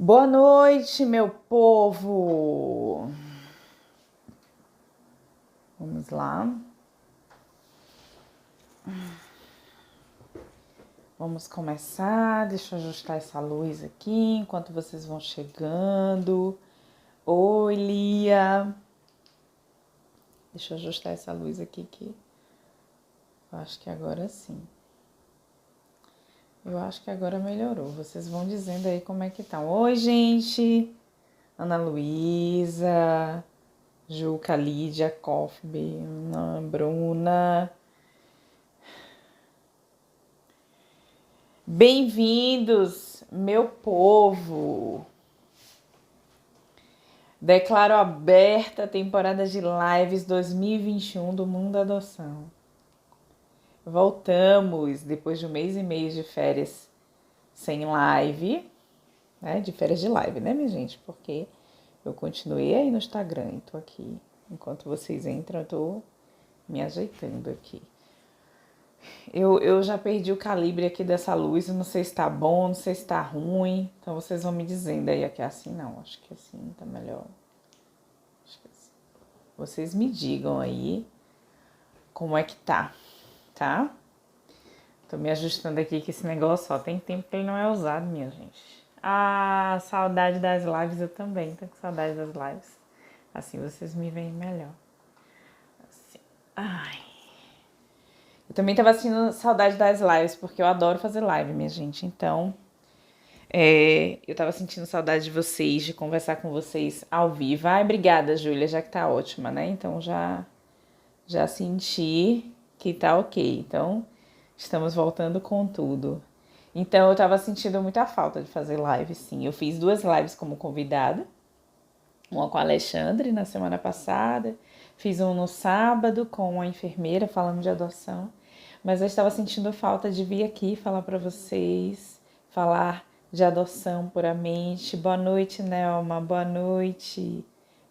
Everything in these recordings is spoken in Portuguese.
Boa noite, meu povo! Vamos lá. Vamos começar. Deixa eu ajustar essa luz aqui enquanto vocês vão chegando. Oi, Lia. Deixa eu ajustar essa luz aqui que eu acho que agora sim. Eu acho que agora melhorou. Vocês vão dizendo aí como é que estão. Oi, gente! Ana Luísa, Juca, Lídia, Cofbe, Bruna. Bem-vindos, meu povo! Declaro aberta a temporada de lives 2021 do Mundo Adoção. Voltamos depois de 1 mês e meio de férias sem live, né? De férias de live, né, minha gente? Porque eu continuei aí no Instagram e tô aqui. Enquanto vocês entram, eu tô me ajeitando aqui. Eu já perdi o calibre aqui dessa luz, eu não sei se tá bom, não sei se tá ruim. Então vocês vão me dizendo aí que é assim, não. Acho que assim tá melhor. Acho que assim. Vocês me digam aí como é que tá? Tô me ajustando aqui que esse negócio, ó, tem tempo que ele não é usado, minha gente. Ah, saudade das lives, eu também tô com saudade das lives. Assim vocês me veem melhor. Assim. Ai. Eu também tava sentindo saudade das lives, porque eu adoro fazer live, minha gente. Então, eu tava sentindo saudade de vocês, de conversar com vocês ao vivo. Ai, obrigada, Júlia, já que tá ótima, né? Então já senti que tá ok. Então, estamos voltando com tudo. Então, eu tava sentindo muita falta de fazer live, sim. Eu fiz 2 lives como convidada. Uma com a Alexandre na semana passada. Fiz um no sábado com uma enfermeira falando de adoção. Mas eu estava sentindo falta de vir aqui falar para vocês, falar de adoção puramente. Boa noite, Nelma. Boa noite,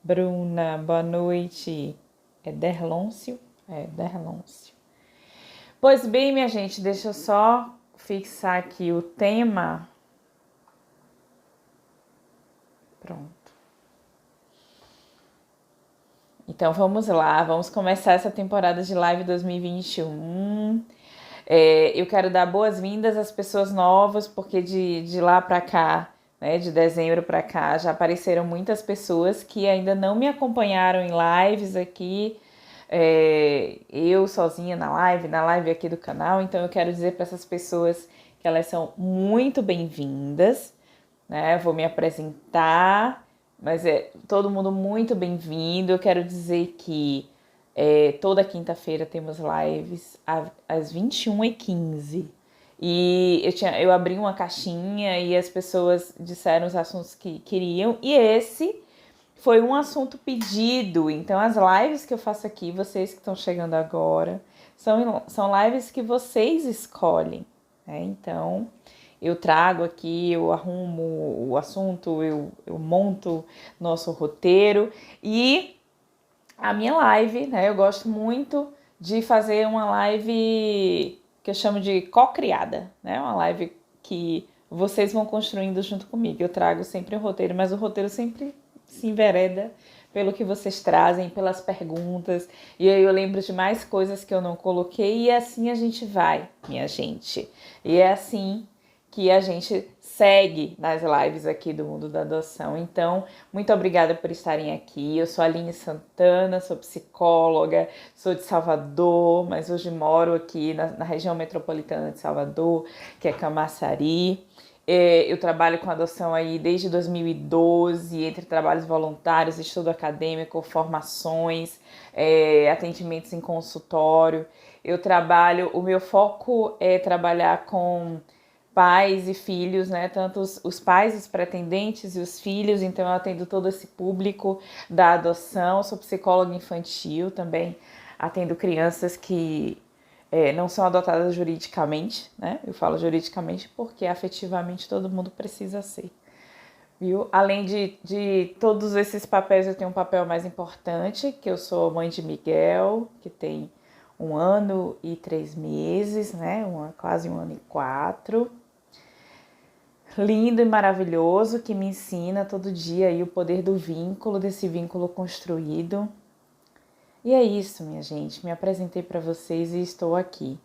Bruna. Boa noite. É Derlôncio? É, Derlôncio. Pois bem, minha gente, deixa eu só fixar aqui o tema. Pronto. Então vamos lá, vamos começar essa temporada de live 2021. Eu quero dar boas-vindas às pessoas novas, porque de lá pra cá, né, de dezembro pra cá, já apareceram muitas pessoas que ainda não me acompanharam em lives aqui. Eu sozinha na live aqui do canal. Então eu quero dizer para essas pessoas que elas são muito bem-vindas, né? Eu vou me apresentar, mas é todo mundo muito bem-vindo. Eu quero dizer que toda quinta-feira temos lives às 21h15. E eu abri uma caixinha e as pessoas disseram os assuntos que queriam. E esse foi um assunto pedido. Então, as lives que eu faço aqui, vocês que estão chegando agora, são lives que vocês escolhem, né? Então, eu trago aqui, eu arrumo o assunto, eu monto nosso roteiro. E a minha live, né? Eu gosto muito de fazer uma live que eu chamo de co-criada, né? Uma live que vocês vão construindo junto comigo. Eu trago sempre um roteiro, mas o roteiro sempre se envereda pelo que vocês trazem, pelas perguntas. E aí eu lembro de mais coisas que eu não coloquei e assim a gente vai, minha gente. E é assim que a gente segue nas lives aqui do Mundo da Adoção. Então, muito obrigada por estarem aqui. Eu sou a Aline Santana, sou psicóloga, sou de Salvador, mas hoje moro aqui na região metropolitana de Salvador, que é Camaçari. Eu trabalho com adoção aí desde 2012, entre trabalhos voluntários, estudo acadêmico, formações, atendimentos em consultório. O meu foco é trabalhar com pais e filhos, né? Tanto os pais, os pretendentes e os filhos. Então eu atendo todo esse público da adoção. Sou psicóloga infantil também, atendo crianças que não são adotadas juridicamente, né? Eu falo juridicamente porque afetivamente todo mundo precisa ser, viu? Além de todos esses papéis, eu tenho um papel mais importante, que eu sou mãe de Miguel, que tem 1 ano e 3 meses, né? Quase 1 ano e 4. lindo e maravilhoso que me ensina todo dia aí o poder do vínculo, desse vínculo construído. E é isso, minha gente. Me apresentei para vocês e estou aqui.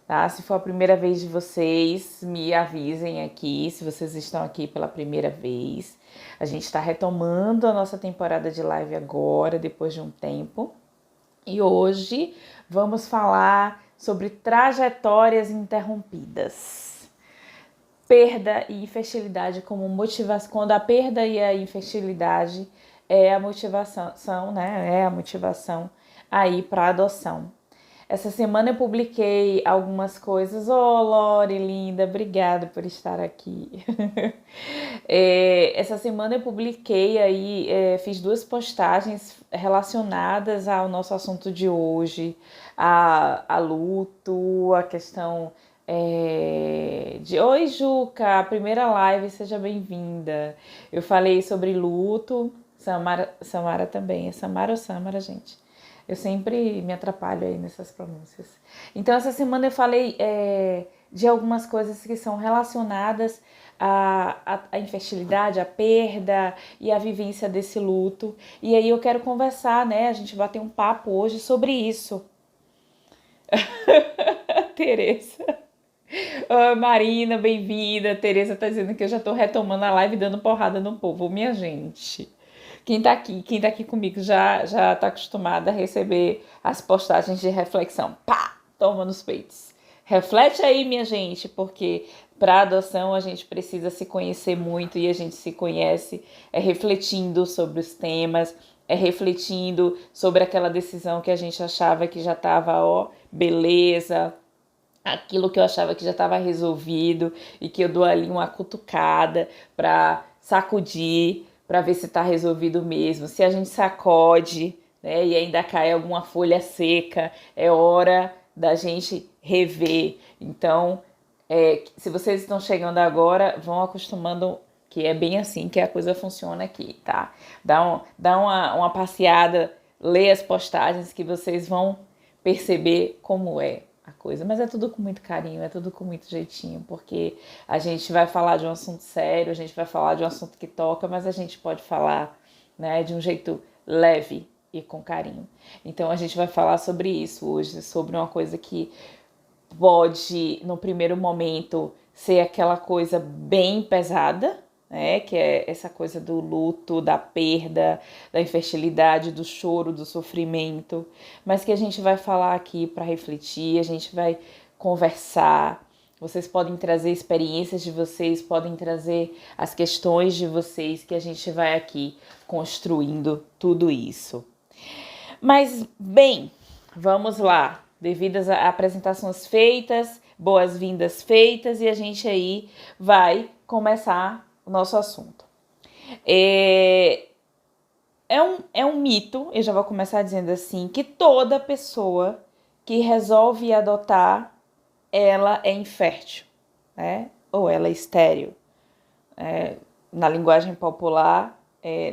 Tá? Se for a primeira vez de vocês, me avisem aqui, se vocês estão aqui pela primeira vez. A gente está retomando a nossa temporada de live agora, depois de um tempo. E hoje vamos falar sobre trajetórias interrompidas. Perda e infertilidade como motivação. Quando a perda e a infertilidade é a motivação, né? É a motivação aí para adoção. Essa semana eu publiquei algumas coisas. Ô, Lore, linda, obrigada por estar aqui. Essa semana eu publiquei aí, fiz 2 postagens relacionadas ao nosso assunto de hoje, a luto, a questão de... Oi, Juca, a primeira live, seja bem-vinda. Eu falei sobre luto, Samara também, é Samara ou Samara, gente? Eu sempre me atrapalho aí nessas pronúncias. Então, essa semana eu falei de algumas coisas que são relacionadas à infertilidade, à perda e à vivência desse luto. E aí eu quero conversar, né? A gente bater um papo hoje sobre isso. Tereza. Marina, bem-vinda. Tereza tá dizendo que eu já tô retomando a live dando porrada no povo. Minha gente... Quem tá aqui comigo já tá acostumado a receber as postagens de reflexão. Pá! Toma nos peitos. Reflete aí, minha gente, porque para adoção a gente precisa se conhecer muito e a gente se conhece refletindo sobre os temas, refletindo sobre aquela decisão que a gente achava que já tava, beleza, aquilo que eu achava que já estava resolvido e que eu dou ali uma cutucada para sacudir, para ver se está resolvido mesmo. Se a gente sacode, né, e ainda cai alguma folha seca, é hora da gente rever. Então, se vocês estão chegando agora, vão acostumando que é bem assim que a coisa funciona aqui, tá? Dá uma passeada, lê as postagens que vocês vão perceber como é a coisa, mas é tudo com muito carinho, é tudo com muito jeitinho, porque a gente vai falar de um assunto sério, a gente vai falar de um assunto que toca, mas a gente pode falar, né, de um jeito leve e com carinho. Então a gente vai falar sobre isso hoje, sobre uma coisa que pode, no primeiro momento, ser aquela coisa bem pesada, né, que é essa coisa do luto, da perda, da infertilidade, do choro, do sofrimento, mas que a gente vai falar aqui para refletir, a gente vai conversar. Vocês podem trazer experiências de vocês, podem trazer as questões de vocês, que a gente vai aqui construindo tudo isso. Mas, bem, vamos lá. Devidas a apresentações feitas, boas-vindas feitas, e a gente aí vai começar o nosso assunto. É um mito, eu já vou começar dizendo assim, que toda pessoa que resolve adotar, ela é infértil, né? Ou ela é estéril. Na linguagem popular,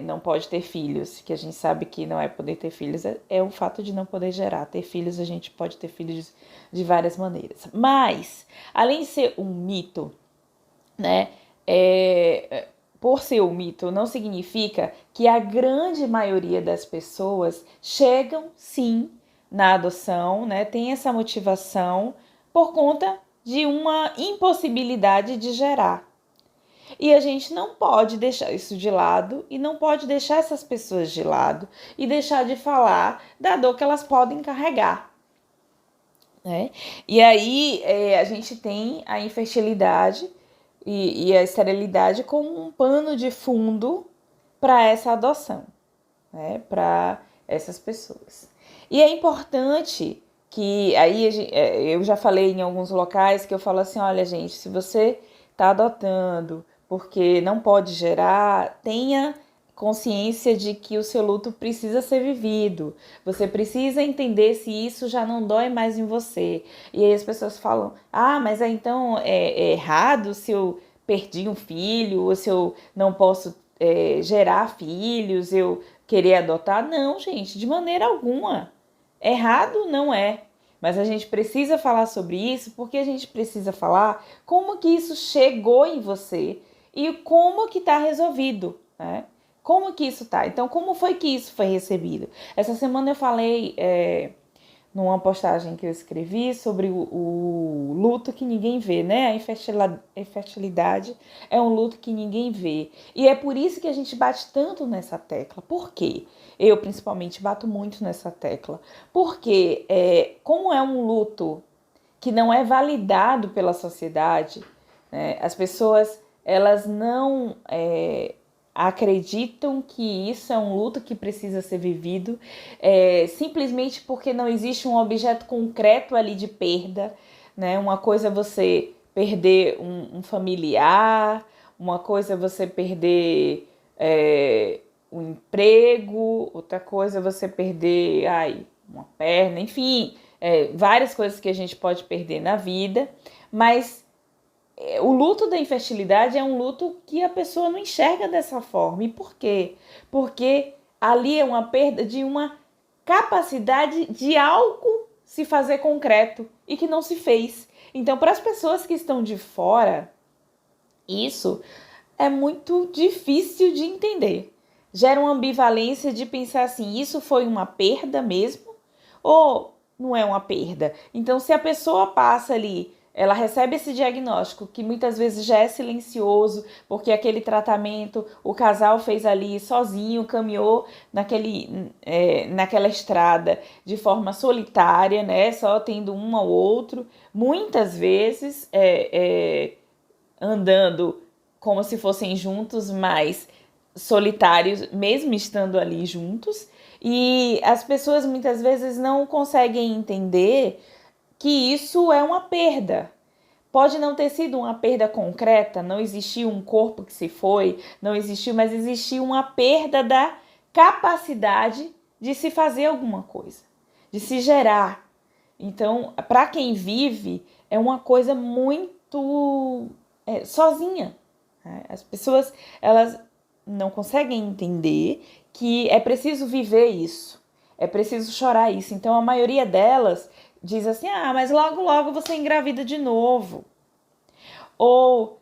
não pode ter filhos, que a gente sabe que não é poder ter filhos, é o fato de não poder gerar. Ter filhos, a gente pode ter filhos de várias maneiras. Mas, além de ser um mito, né? Por ser um mito, não significa que a grande maioria das pessoas chegam, sim, na adoção, né? Tem essa motivação por conta de uma impossibilidade de gerar. E a gente não pode deixar isso de lado e não pode deixar essas pessoas de lado e deixar de falar da dor que elas podem carregar, né? E aí a gente tem a infertilidade e a esterilidade como um pano de fundo para essa adoção, né? Para essas pessoas. E é importante que, aí eu já falei em alguns locais que eu falo assim, olha gente, se você está adotando porque não pode gerar, tenha consciência de que o seu luto precisa ser vivido. Você precisa entender se isso já não dói mais em você. E aí as pessoas falam, mas então é errado se eu perdi um filho, ou se eu não posso gerar filhos, eu querer adotar. Não, gente, de maneira alguma. Errado não é. Mas a gente precisa falar sobre isso porque a gente precisa falar como que isso chegou em você e como que está resolvido, né? Como que isso tá? Então, como foi que isso foi recebido? Essa semana eu falei numa postagem que eu escrevi sobre o luto que ninguém vê, né? A infertilidade é um luto que ninguém vê. E é por isso que a gente bate tanto nessa tecla. Por quê? Eu, principalmente, bato muito nessa tecla. Porque, como é um luto que não é validado pela sociedade, né? As pessoas, elas não acreditam que isso é um luto que precisa ser vivido, simplesmente porque não existe um objeto concreto ali de perda, né? Uma coisa é você perder um familiar, uma coisa é você perder um emprego, outra coisa é você perder uma perna, enfim, várias coisas que a gente pode perder na vida, mas o luto da infertilidade é um luto que a pessoa não enxerga dessa forma. E por quê? Porque ali é uma perda de uma capacidade de algo se fazer concreto e que não se fez. Então, para as pessoas que estão de fora, isso é muito difícil de entender. Gera uma ambivalência de pensar assim, isso foi uma perda mesmo ou não é uma perda? Então, se a pessoa passa ali, ela recebe esse diagnóstico, que muitas vezes já é silencioso, porque aquele tratamento o casal fez ali sozinho, caminhou naquela estrada de forma solitária, né? Só tendo um ao outro, muitas vezes andando como se fossem juntos, mas solitários, mesmo estando ali juntos. E as pessoas muitas vezes não conseguem entender que isso é uma perda. Pode não ter sido uma perda concreta, não existiu um corpo que se foi, não existiu, mas existiu uma perda da capacidade de se fazer alguma coisa, de se gerar. Então, para quem vive, é uma coisa muito sozinha. Né? As pessoas, elas não conseguem entender que é preciso viver isso, é preciso chorar isso. Então, a maioria delas diz assim, mas logo, logo você engravida de novo. Ou,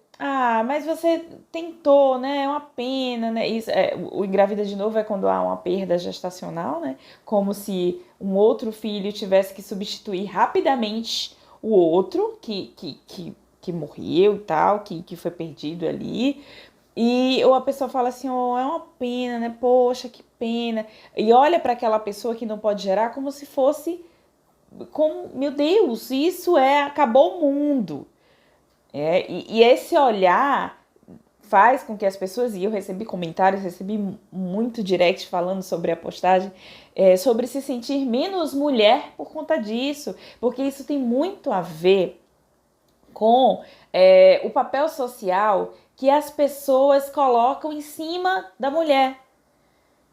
mas você tentou, né? É uma pena, né? Isso, o engravida de novo é quando há uma perda gestacional, né? Como se um outro filho tivesse que substituir rapidamente o outro que morreu e tal, que foi perdido ali. Ou a pessoa fala assim, é uma pena, né? Poxa, que pena. E olha para aquela pessoa que não pode gerar como se fosse, meu Deus, acabou o mundo. E esse olhar faz com que as pessoas, e eu recebi comentários, recebi muito direct falando sobre a postagem, sobre se sentir menos mulher por conta disso, porque isso tem muito a ver com o papel social que as pessoas colocam em cima da mulher.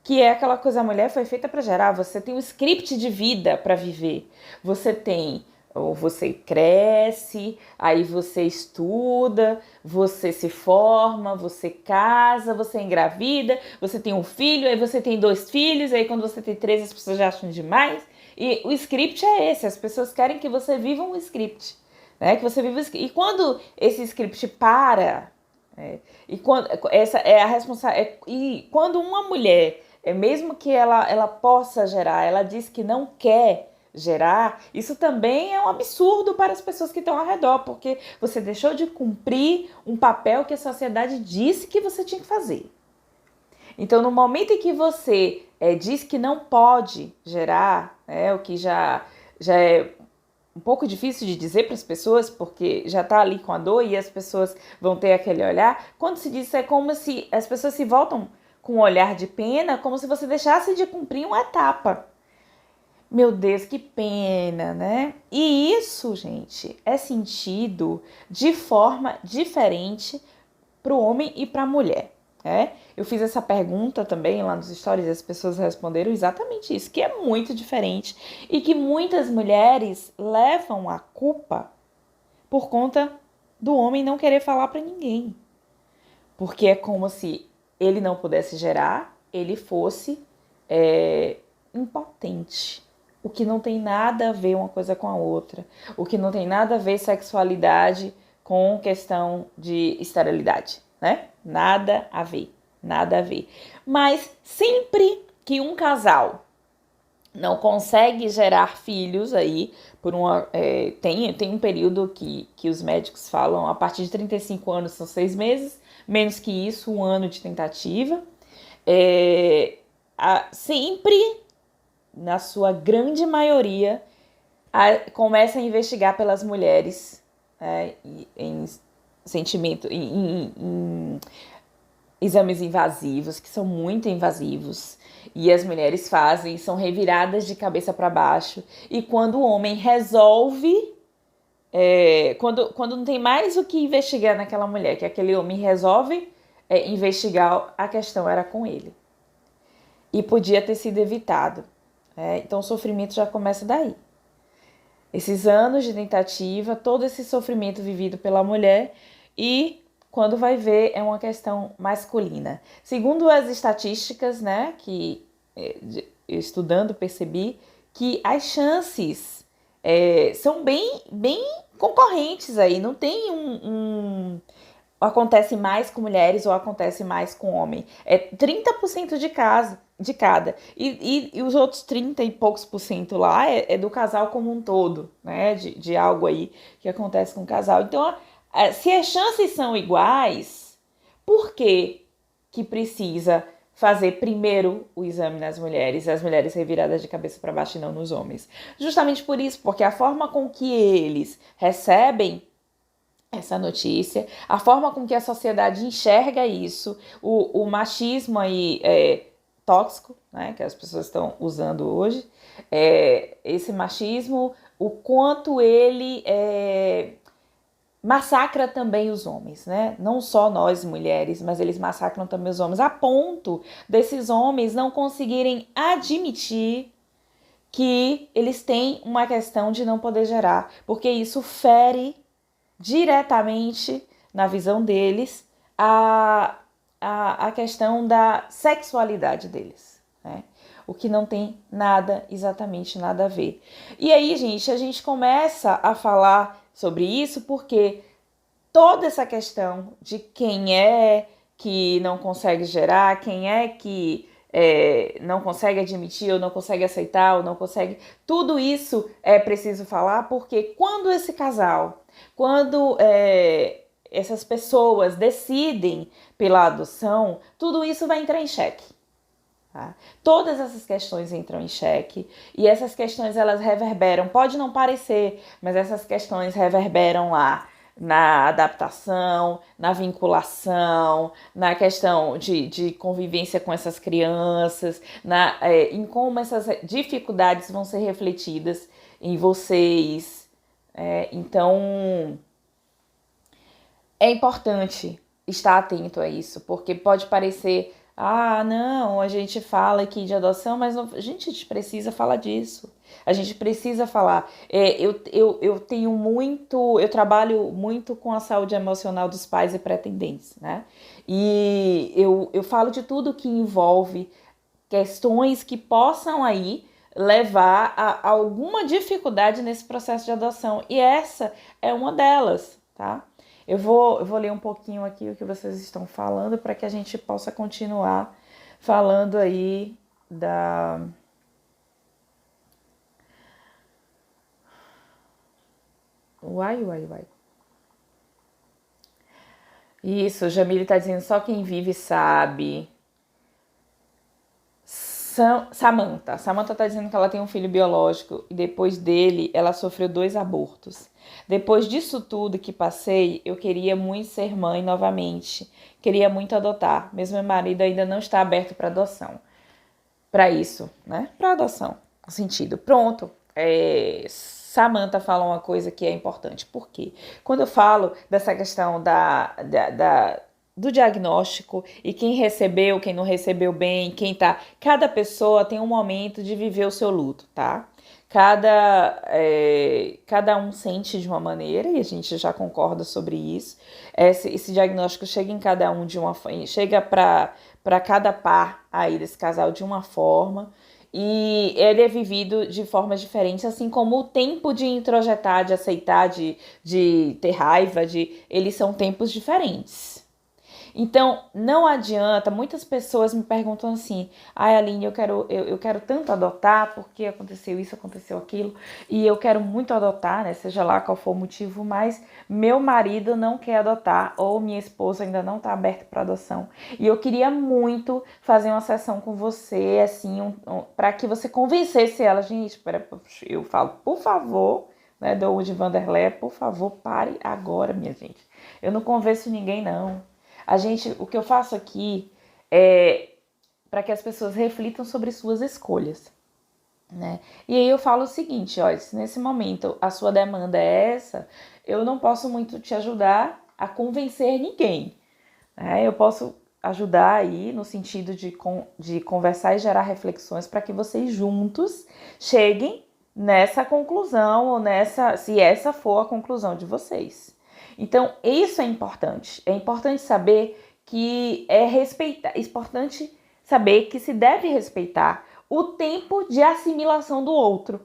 Que é aquela coisa, a mulher foi feita para gerar, você tem um script de vida para viver. Você cresce, aí você estuda, você se forma, você casa, você engravida, você tem um filho, aí você tem 2 filhos, aí quando você tem 3 as pessoas já acham demais. E o script é esse, as pessoas querem que você viva um script. Né? Que você viva e quando esse script para, e quando essa é a responsabilidade, e quando uma mulher, mesmo que ela possa gerar, ela diz que não quer gerar, isso também é um absurdo para as pessoas que estão ao redor, porque você deixou de cumprir um papel que a sociedade disse que você tinha que fazer. Então, no momento em que você diz que não pode gerar, o que já é um pouco difícil de dizer para as pessoas, porque já está ali com a dor e as pessoas vão ter aquele olhar. Quando se diz, é como se as pessoas se voltam com um olhar de pena, como se você deixasse de cumprir uma etapa. Meu Deus, que pena, né? E isso, gente, é sentido de forma diferente para o homem e para a mulher. Eu fiz essa pergunta também lá nos stories e as pessoas responderam exatamente isso, que é muito diferente e que muitas mulheres levam a culpa por conta do homem não querer falar para ninguém. Porque é como se ele não pudesse gerar, ele fosse impotente. O que não tem nada a ver uma coisa com a outra. O que não tem nada a ver sexualidade com questão de esterilidade. né? Nada a ver, nada a ver. Mas sempre que um casal não consegue gerar filhos aí, tem um período que os médicos falam, a partir de 35 anos são 6 meses, menos que isso, 1 ano de tentativa. Sempre, na sua grande maioria, começa a investigar pelas mulheres em sentimento, em exames invasivos, que são muito invasivos, e as mulheres fazem, são reviradas de cabeça para baixo, e quando o homem resolve, quando não tem mais o que investigar naquela mulher, que aquele homem resolve investigar, a questão era com ele. E podia ter sido evitado. Então o sofrimento já começa daí. Esses anos de tentativa, todo esse sofrimento vivido pela mulher, e quando vai ver, é uma questão masculina. Segundo as estatísticas, né, que eu estudando percebi que as chances são bem concorrentes aí. Não tem acontece mais com mulheres ou acontece mais com homem. É 30% de cada. E os outros 30 e poucos por cento lá é do casal como um todo, né? De algo aí que acontece com o casal. Então, se as chances são iguais, por que precisa fazer primeiro o exame nas mulheres, as mulheres reviradas de cabeça para baixo e não nos homens? Justamente por isso, porque a forma com que eles recebem essa notícia, a forma com que a sociedade enxerga isso, o machismo aí tóxico, né, que as pessoas estão usando hoje, esse machismo, o quanto ele massacra também os homens, né? Não só nós mulheres, mas eles massacram também os homens, a ponto desses homens não conseguirem admitir que eles têm uma questão de não poder gerar, porque isso fere diretamente, na visão deles, a questão da sexualidade deles, né? O que não tem exatamente nada a ver. E aí, gente, a gente começa a falar sobre isso porque toda essa questão de quem é que não consegue gerar, quem é que não consegue admitir, ou não consegue aceitar, ou não consegue... Tudo isso é preciso falar, porque quando esse casal, quando essas pessoas decidem pela adoção, tudo isso vai entrar em xeque. Tá? Todas essas questões entram em xeque, e essas questões elas reverberam, pode não parecer, mas essas questões reverberam lá na adaptação, na vinculação, na questão de convivência com essas crianças, em como essas dificuldades vão ser refletidas em vocês. Então, é importante estar atento a isso, porque pode parecer... não, a gente fala aqui de adoção, mas não, a gente precisa falar disso. A gente precisa falar. Eu trabalho muito com a saúde emocional dos pais e pretendentes, né? E eu falo de tudo que envolve questões que possam aí levar a alguma dificuldade nesse processo de adoção. E essa é uma delas, tá? Eu vou ler um pouquinho aqui o que vocês estão falando para que a gente possa continuar falando aí da... Uai. Isso, Jamile tá dizendo, só quem vive sabe. Samantha tá dizendo que ela tem um filho biológico e depois dele ela sofreu 2 abortos. Depois disso tudo que passei, eu queria muito ser mãe novamente. Queria muito adotar, mesmo meu marido ainda não está aberto para adoção. Para isso, né? Para adoção, no sentido. Pronto. Samantha fala uma coisa que é importante. Por quê? Quando eu falo dessa questão do diagnóstico e quem recebeu, quem não recebeu bem, cada pessoa tem um momento de viver o seu luto, tá? Cada um sente de uma maneira, e a gente já concorda sobre isso. Esse diagnóstico chega em cada um chega para cada par aí desse casal de uma forma, e ele é vivido de formas diferentes, assim como o tempo de introjetar, de aceitar, de ter raiva, eles são tempos diferentes. Então, não adianta, muitas pessoas me perguntam assim, ai Aline, eu quero tanto adotar, porque aconteceu isso, aconteceu aquilo, e eu quero muito adotar, né, seja lá qual for o motivo, mas meu marido não quer adotar, ou minha esposa ainda não está aberta para adoção, e eu queria muito fazer uma sessão com você, assim, para que você convencesse ela, gente, eu falo, por favor, né, do de Vanderlei, por favor, pare agora, minha gente, eu não convenço ninguém, não. O que eu faço aqui é para que as pessoas reflitam sobre suas escolhas, né? E aí eu falo o seguinte, ó, se nesse momento a sua demanda é essa, eu não posso muito te ajudar a convencer ninguém, né? Eu posso ajudar aí no sentido de conversar e gerar reflexões para que vocês juntos cheguem nessa conclusão ou se essa for a conclusão de vocês. Então, isso é importante. É importante saber que é importante saber que se deve respeitar o tempo de assimilação do outro.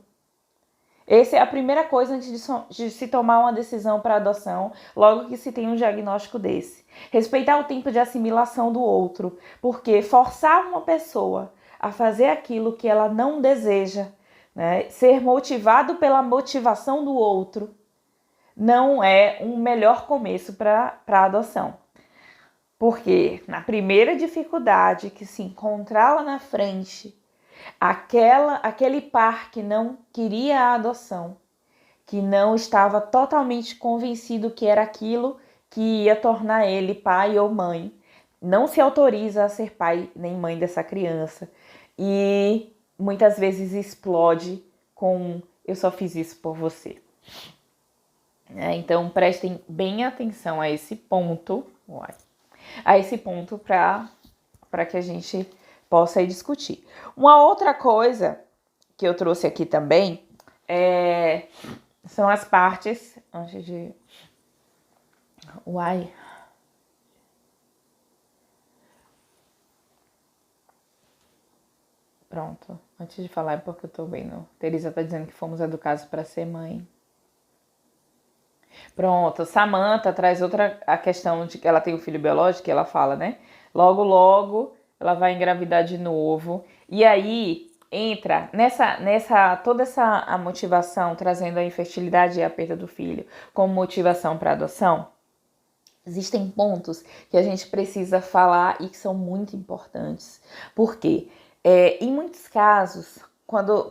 Essa é a primeira coisa antes de se tomar uma decisão para adoção, logo que se tem um diagnóstico desse. Respeitar o tempo de assimilação do outro, porque forçar uma pessoa a fazer aquilo que ela não deseja, né, ser motivado pela motivação do outro, não é um melhor começo para a adoção. Porque na primeira dificuldade que se encontrar lá na frente, aquele par que não queria a adoção, que não estava totalmente convencido que era aquilo que ia tornar ele pai ou mãe, não se autoriza a ser pai nem mãe dessa criança e muitas vezes explode com eu só fiz isso por você. Então prestem bem atenção a esse ponto, para que a gente possa discutir. Uma outra coisa que eu trouxe aqui também são as partes antes de Pronto, antes de falar é porque eu tô vendo. Teresa tá dizendo que fomos educados para ser mãe. Pronto, Samantha traz a questão de que ela tem um filho biológico, que ela fala, né? Logo, logo, ela vai engravidar de novo. E aí entra toda a motivação, trazendo a infertilidade e a perda do filho como motivação para adoção. Existem pontos que a gente precisa falar e que são muito importantes. Por quê? Em muitos casos, quando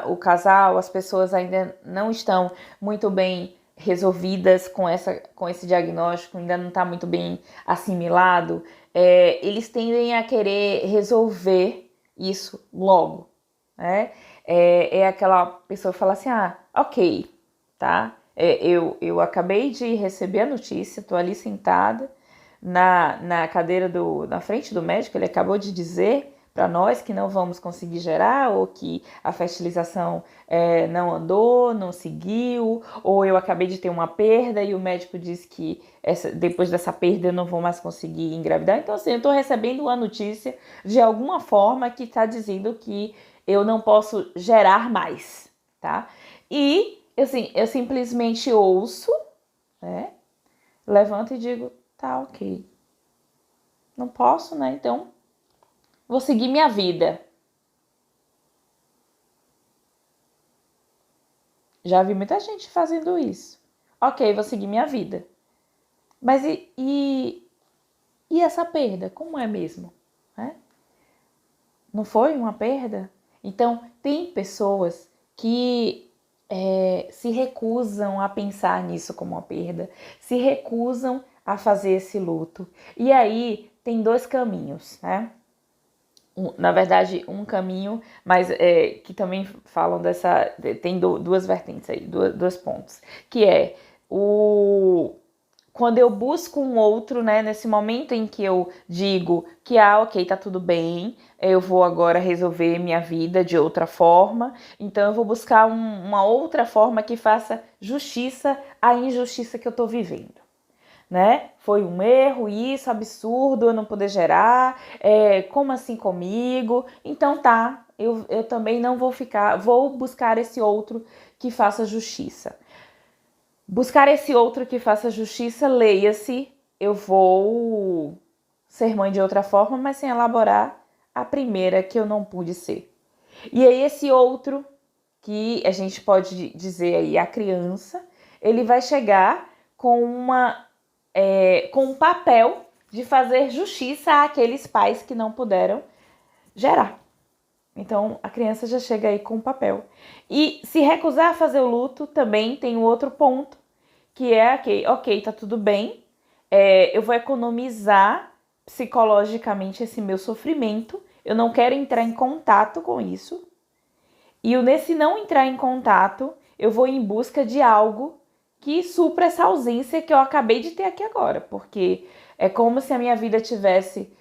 o casal, as pessoas ainda não estão muito bem resolvidas com esse diagnóstico, ainda não está muito bem assimilado, eles tendem a querer resolver isso logo, né? Aquela pessoa que fala assim, ok, tá? Eu acabei de receber a notícia, estou ali sentada na cadeira na frente do médico, ele acabou de dizer para nós que não vamos conseguir gerar, ou que a fertilização não andou, não seguiu, ou eu acabei de ter uma perda e o médico disse que depois dessa perda eu não vou mais conseguir engravidar. Então, assim, eu estou recebendo uma notícia de alguma forma que está dizendo que eu não posso gerar mais, tá? E, assim, eu simplesmente ouço, né? Levanto e digo, tá, ok. Não posso, né? Então, vou seguir minha vida. Já vi muita gente fazendo isso. Ok, vou seguir minha vida. Mas e essa perda? Como é mesmo? Não foi uma perda? Então, tem pessoas que se recusam a pensar nisso como uma perda, se recusam a fazer esse luto. E aí, tem dois caminhos, né? Na verdade, um caminho, mas que também falam tem duas vertentes aí, dois pontos, que é quando eu busco um outro, né, nesse momento em que eu digo que, ok, tá tudo bem, eu vou agora resolver minha vida de outra forma, então eu vou buscar uma outra forma que faça justiça à injustiça que eu tô vivendo. Né? Foi um erro, isso, absurdo, eu não poder gerar, como assim comigo? Então tá, eu também não vou buscar esse outro que faça justiça. Buscar esse outro que faça justiça, leia-se eu vou ser mãe de outra forma, mas sem elaborar a primeira que eu não pude ser. E aí esse outro, que a gente pode dizer aí a criança, ele vai chegar com com um papel de fazer justiça àqueles pais que não puderam gerar. Então, a criança já chega aí com o papel. E se recusar a fazer o luto, também tem um outro ponto, que é ok, tá tudo bem, eu vou economizar psicologicamente esse meu sofrimento, eu não quero entrar em contato com isso. E nesse não entrar em contato, eu vou em busca de algo que supra essa ausência que eu acabei de ter aqui agora. Porque é como se a minha vida tivesse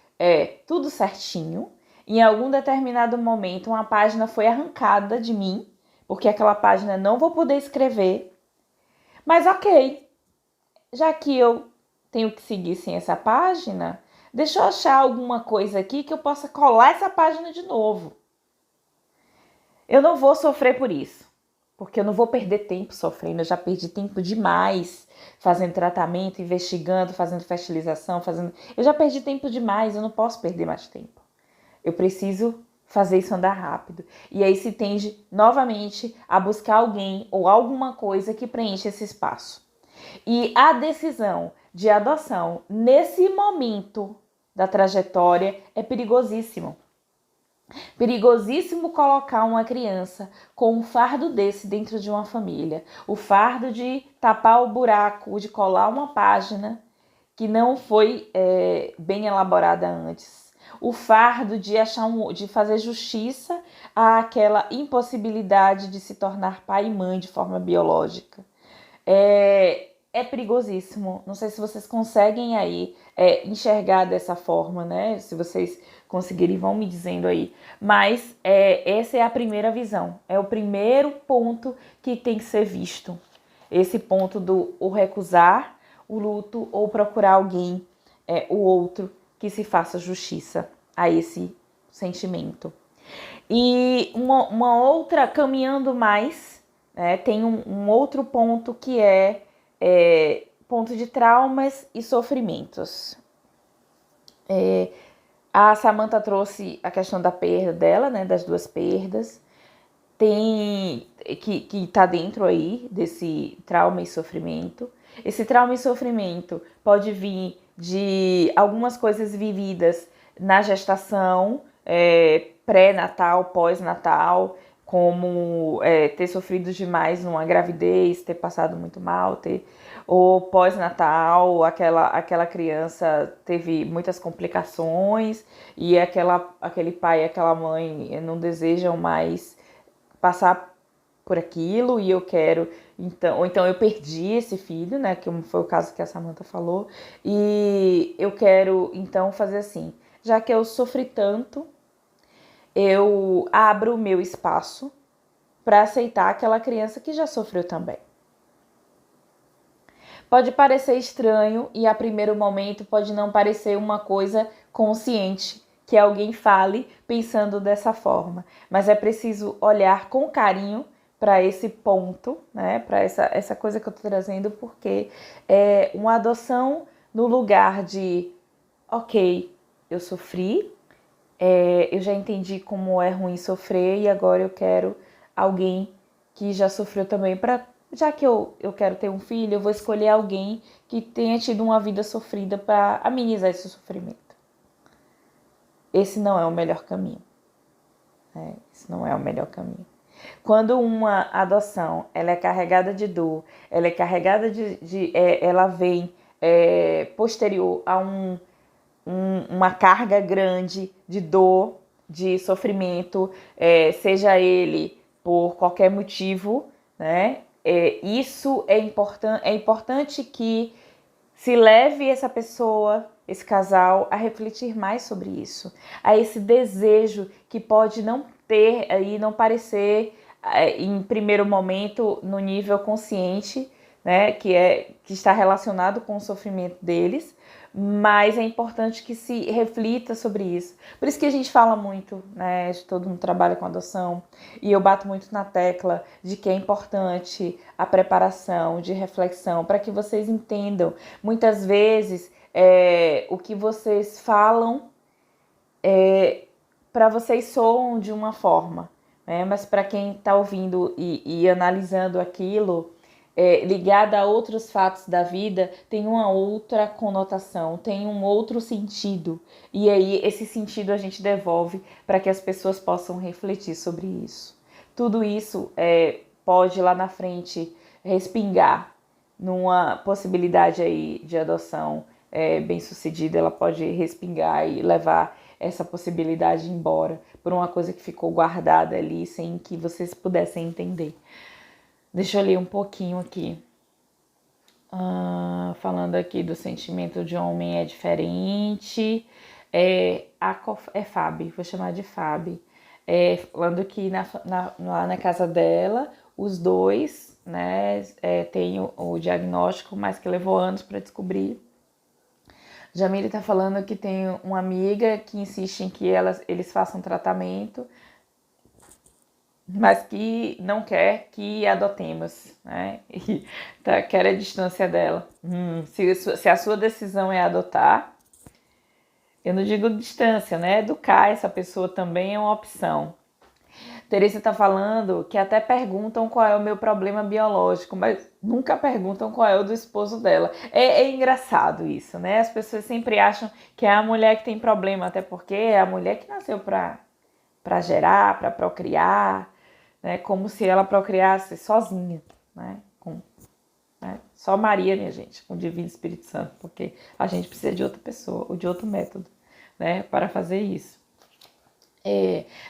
tudo certinho. Em algum determinado momento, uma página foi arrancada de mim, porque aquela página eu não vou poder escrever. Mas ok, já que eu tenho que seguir sem essa página, deixa eu achar alguma coisa aqui que eu possa colar essa página de novo. Eu não vou sofrer por isso, porque eu não vou perder tempo sofrendo. Eu já perdi tempo demais fazendo tratamento, investigando, fazendo fertilização, Eu já perdi tempo demais, eu não posso perder mais tempo. Eu preciso fazer isso andar rápido. E aí se tende novamente a buscar alguém ou alguma coisa que preencha esse espaço. E a decisão de adoção nesse momento da trajetória é perigosíssimo. Perigosíssimo colocar uma criança com um fardo desse dentro de uma família. O fardo de tapar o buraco, de colar uma página que não foi bem elaborada antes. O fardo de de fazer justiça àquela impossibilidade de se tornar pai e mãe de forma biológica. É perigosíssimo. Não sei se vocês conseguem aí enxergar dessa forma, né? Se vocês conseguirem, vão me dizendo aí. Mas essa é a primeira visão. É o primeiro ponto que tem que ser visto. Esse ponto do o recusar o luto ou procurar alguém, o outro, que se faça justiça a esse sentimento. E uma outra, caminhando mais, tem um outro ponto que é ponto de traumas e sofrimentos. A Samantha trouxe a questão da perda dela, né, das duas perdas, que está dentro aí desse trauma e sofrimento. Esse trauma e sofrimento pode vir de algumas coisas vividas na gestação, pré-natal, pós-natal, como ter sofrido demais numa gravidez, ter passado muito mal, ou pós-natal, aquela criança teve muitas complicações e aquele pai e aquela mãe não desejam mais passar por aquilo e eu quero, ou então eu perdi esse filho, né, que foi o caso que a Samantha falou, e eu quero então fazer assim, já que eu sofri tanto, eu abro o meu espaço para aceitar aquela criança que já sofreu também. Pode parecer estranho e a primeiro momento pode não parecer uma coisa consciente, que alguém fale pensando dessa forma, mas é preciso olhar com carinho para esse ponto, né? Para essa coisa que eu estou trazendo, porque é uma adoção no lugar de, ok, eu sofri, eu já entendi como é ruim sofrer e agora eu quero alguém que já sofreu também. Já que eu quero ter um filho, eu vou escolher alguém que tenha tido uma vida sofrida para amenizar esse sofrimento. Esse não é o melhor caminho. Esse não é o melhor caminho. Quando uma adoção ela é carregada de dor, ela é carregada ela vem posterior a uma carga grande de dor, de sofrimento, seja ele por qualquer motivo, né? Isso é importante que se leve essa pessoa, esse casal, a refletir mais sobre isso, a esse desejo que pode não ter e não parecer em primeiro momento no nível consciente, né, que está relacionado com o sofrimento deles, mas é importante que se reflita sobre isso. Por isso que a gente fala muito, né, de todo mundo trabalha com adoção, e eu bato muito na tecla de que é importante a preparação, de reflexão, para que vocês entendam. Muitas vezes o que vocês falam para vocês soam de uma forma, né? Mas para quem está ouvindo e analisando aquilo, ligada a outros fatos da vida, tem uma outra conotação, tem um outro sentido. E aí esse sentido a gente devolve para que as pessoas possam refletir sobre isso. Tudo isso pode lá na frente respingar numa possibilidade aí de adoção bem sucedida. Ela pode respingar e levar essa possibilidade embora por uma coisa que ficou guardada ali sem que vocês pudessem entender. Deixa eu ler um pouquinho aqui. Falando aqui do sentimento de homem é diferente. Fábio, vou chamar de Fábio. Falando que lá na casa dela, os dois, né, tem o diagnóstico, mas que levou anos para descobrir. Jamile está falando que tem uma amiga que insiste em que eles façam tratamento, mas que não quer que adotemos, né? E quer a distância dela. Se a sua decisão é adotar, eu não digo distância, né? Educar essa pessoa também é uma opção. Teresa está falando que até perguntam qual é o meu problema biológico, mas nunca perguntam qual é o do esposo dela. É engraçado isso, né? As pessoas sempre acham que é a mulher que tem problema, até porque é a mulher que nasceu para gerar, para procriar, né? Como se ela procriasse sozinha, né? Só Maria, minha gente, com o Divino Espírito Santo, porque a gente precisa de outra pessoa, ou de outro método, né? Para fazer isso.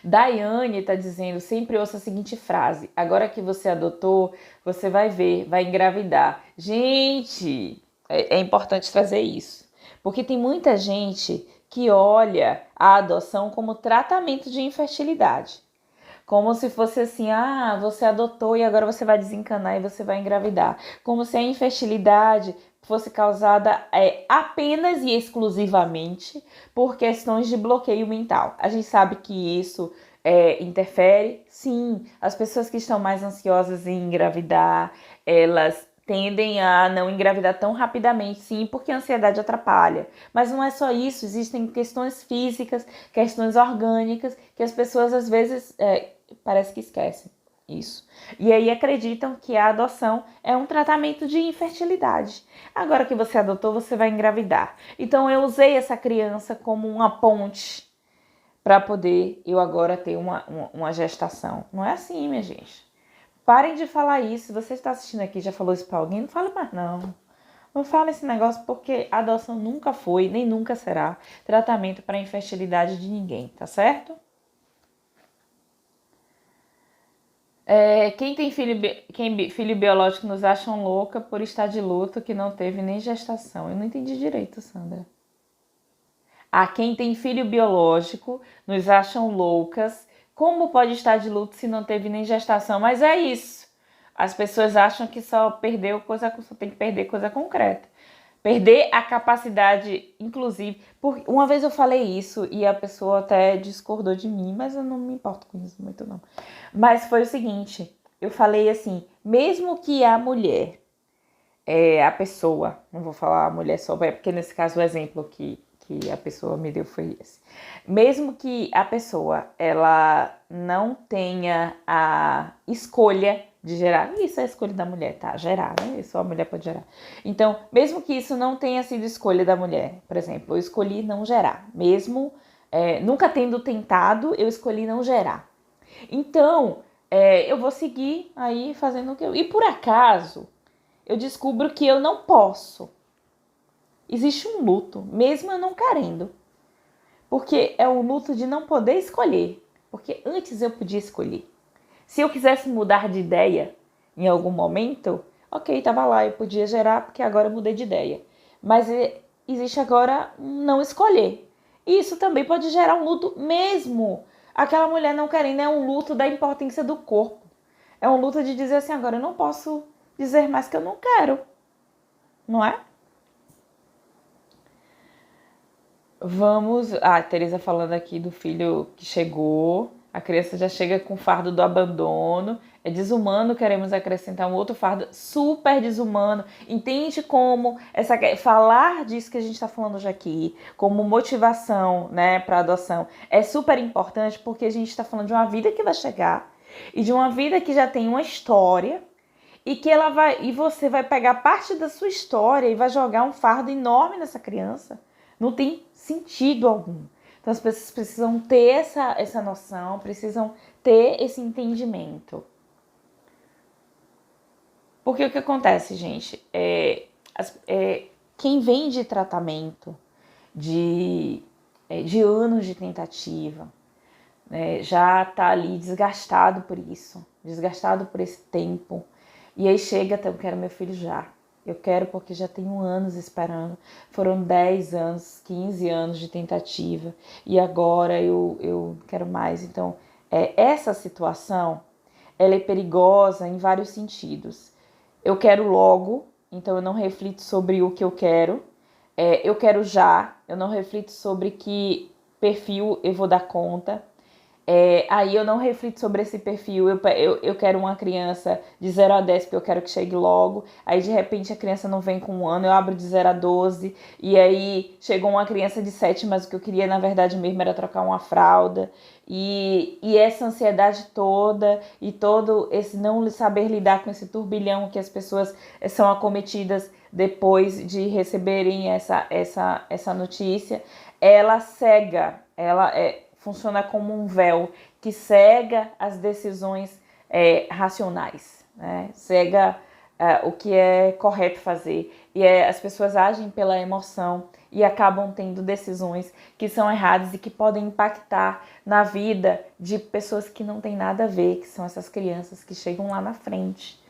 Daiane está dizendo, sempre ouça a seguinte frase: agora que você adotou, você vai ver, vai engravidar. Gente, é importante trazer isso, porque tem muita gente que olha a adoção como tratamento de infertilidade, como se fosse assim, você adotou e agora você vai desencanar e você vai engravidar, como se a infertilidade fosse causada apenas e exclusivamente por questões de bloqueio mental. A gente sabe que isso interfere, sim. As pessoas que estão mais ansiosas em engravidar, elas tendem a não engravidar tão rapidamente, sim, porque a ansiedade atrapalha. Mas não é só isso, existem questões físicas, questões orgânicas, que as pessoas às vezes parece que esquecem isso. E aí acreditam que a adoção é um tratamento de infertilidade. Agora que você adotou, você vai engravidar. Então eu usei essa criança como uma ponte para poder eu agora ter uma gestação. Não é assim, minha gente. Parem de falar isso. Se você está assistindo aqui e já falou isso para alguém, não fale mais não. Não fala esse negócio, porque a adoção nunca foi, nem nunca será tratamento para a infertilidade de ninguém, tá certo? Quem tem filho biológico nos acham louca por estar de luto que não teve nem gestação. Eu não entendi direito, Sandra. Quem tem filho biológico nos acham loucas. Como pode estar de luto se não teve nem gestação? Mas é isso. As pessoas acham que só tem que perder coisa concreta. Perder a capacidade, inclusive... Uma vez eu falei isso e a pessoa até discordou de mim, mas eu não me importo com isso muito não. Mas foi o seguinte, eu falei assim, mesmo que a mulher, a pessoa, não vou falar a mulher só, porque nesse caso o exemplo que a pessoa me deu foi esse. Mesmo que a pessoa, ela não tenha a escolha de gerar, isso é a escolha da mulher, tá? Gerar, né? Só a mulher pode gerar. Então, mesmo que isso não tenha sido escolha da mulher, por exemplo, eu escolhi não gerar. Mesmo nunca tendo tentado, eu escolhi não gerar. Então, eu vou seguir aí fazendo o que eu... E por acaso, eu descubro que eu não posso. Existe um luto, mesmo eu não querendo. Porque é o luto de não poder escolher. Porque antes eu podia escolher. Se eu quisesse mudar de ideia em algum momento, ok, tava lá, eu podia gerar porque agora eu mudei de ideia. Mas existe agora não escolher. E isso também pode gerar um luto mesmo. Aquela mulher não querendo é um luto da impotência do corpo. É um luto de dizer assim, agora eu não posso dizer mais que eu não quero. Não é? Vamos... A Teresa falando aqui do filho que chegou. A criança já chega com o fardo do abandono, é desumano, queremos acrescentar um outro fardo super desumano. Entende como falar disso que a gente está falando hoje aqui, como motivação, né, para adoção, é super importante porque a gente está falando de uma vida que vai chegar e de uma vida que já tem uma história e que você vai pegar parte da sua história e vai jogar um fardo enorme nessa criança. Não tem sentido algum. Então as pessoas precisam ter essa noção, precisam ter esse entendimento. Porque o que acontece, gente? Quem vem de tratamento, de anos de tentativa, né, já está ali desgastado por isso, desgastado por esse tempo. E aí chega, eu quero meu filho já. Eu quero porque já tenho anos esperando. Foram 10 anos, 15 anos de tentativa. E agora eu quero mais. Então, essa situação, ela é perigosa em vários sentidos. Eu quero logo, então eu não reflito sobre o que eu quero. Eu quero já, eu não reflito sobre que perfil eu vou dar conta. Aí eu não reflito sobre esse perfil, eu quero uma criança de 0 a 10 porque eu quero que chegue logo, aí de repente a criança não vem com 1 ano, eu abro de 0 a 12, e aí chegou uma criança de 7, mas o que eu queria na verdade mesmo era trocar uma fralda, e essa ansiedade toda, e todo esse não saber lidar com esse turbilhão que as pessoas são acometidas depois de receberem essa notícia, ela cega, funciona como um véu que cega as decisões racionais, né? Cega o que é correto fazer. E as pessoas agem pela emoção e acabam tendo decisões que são erradas e que podem impactar na vida de pessoas que não têm nada a ver, que são essas crianças que chegam lá na frente.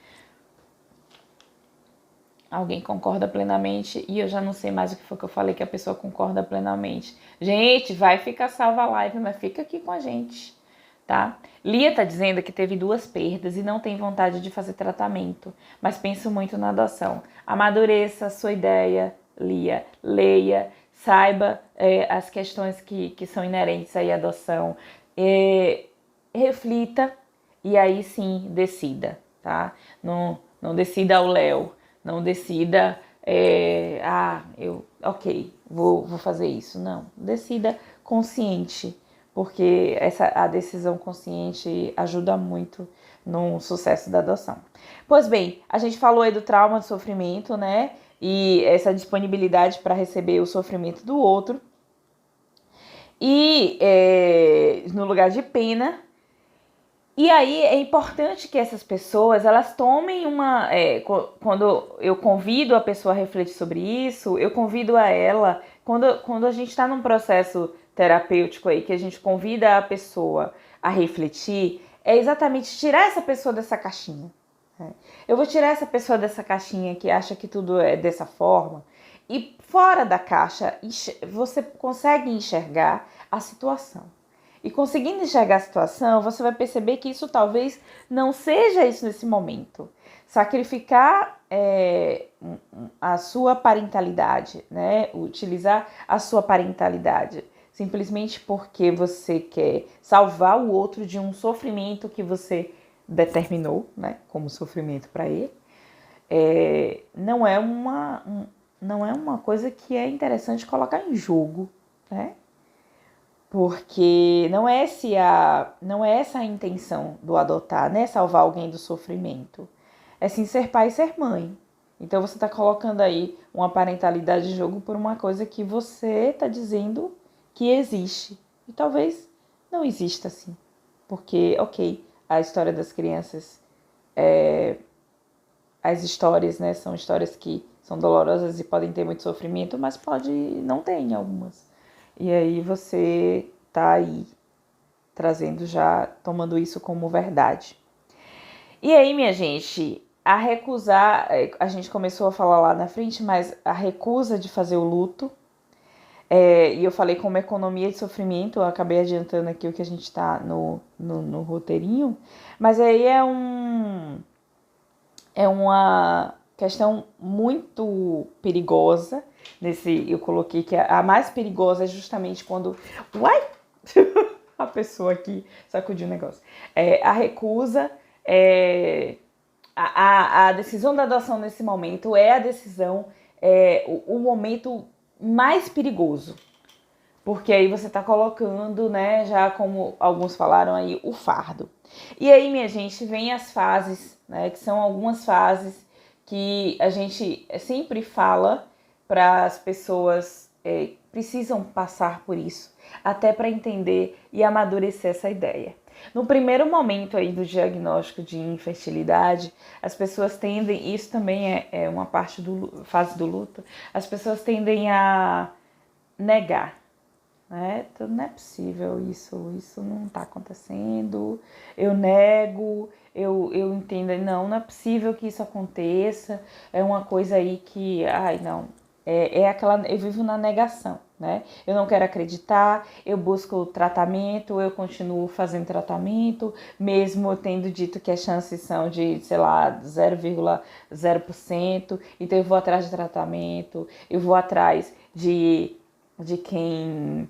Alguém concorda plenamente e eu já não sei mais o que foi que eu falei que a pessoa concorda plenamente. Gente, vai ficar salva a live, mas fica aqui com a gente, tá? Lia tá dizendo que teve 2 perdas e não tem vontade de fazer tratamento, mas penso muito na adoção. Amadureça a sua ideia, Lia, leia, saiba as questões que são inerentes à adoção, reflita e aí sim decida, tá? Não decida ao léu. Não decida, vou fazer isso. Não, decida consciente, porque a decisão consciente ajuda muito no sucesso da adoção. Pois bem, a gente falou aí do trauma, do sofrimento, né? E essa disponibilidade para receber o sofrimento do outro. E no lugar de pena. E aí é importante que essas pessoas, elas tomem quando eu convido a pessoa a refletir sobre isso, eu convido a ela, quando a gente está num processo terapêutico aí, que a gente convida a pessoa a refletir, é exatamente tirar essa pessoa dessa caixinha. Né? Eu vou tirar essa pessoa dessa caixinha que acha que tudo é dessa forma, e fora da caixa, você consegue enxergar a situação. E conseguindo enxergar a situação, você vai perceber que isso talvez não seja isso nesse momento. Sacrificar a sua parentalidade, né? Utilizar a sua parentalidade simplesmente porque você quer salvar o outro de um sofrimento que você determinou, né? Como sofrimento para ele, não é uma coisa que é interessante colocar em jogo, né? Porque não é essa a intenção do adotar, né? Salvar alguém do sofrimento. É sim ser pai e ser mãe. Então você está colocando aí uma parentalidade em jogo por uma coisa que você está dizendo que existe. E talvez não exista assim. Porque, ok, a história das crianças, as histórias, né? São histórias que são dolorosas e podem ter muito sofrimento, mas pode não ter em algumas. E aí você tá aí trazendo já, tomando isso como verdade. E aí, minha gente, a recusar, a gente começou a falar lá na frente, mas a recusa de fazer o luto, e eu falei como economia de sofrimento, eu acabei adiantando aqui o que a gente tá no roteirinho, mas aí é uma questão muito perigosa. Eu coloquei que a mais perigosa é justamente quando... Uai! A pessoa aqui sacudiu o negócio. A recusa, a decisão da adoção nesse momento é a decisão, o momento mais perigoso. Porque aí você está colocando, né, já como alguns falaram aí, o fardo. E aí, minha gente, vem as fases, né, que são algumas fases que a gente sempre fala para as pessoas precisam passar por isso, até para entender e amadurecer essa ideia. No primeiro momento aí do diagnóstico de infertilidade, as pessoas tendem, isso também é uma parte do fase do luto, as pessoas tendem a negar. Então, não é possível isso não está acontecendo, eu nego, eu entendo, não é possível que isso aconteça, é uma coisa aí que, não, eu vivo na negação, né? Eu não quero acreditar, eu busco tratamento, eu continuo fazendo tratamento, mesmo tendo dito que as chances são de, sei lá, 0,0%, então eu vou atrás de tratamento, eu vou atrás de quem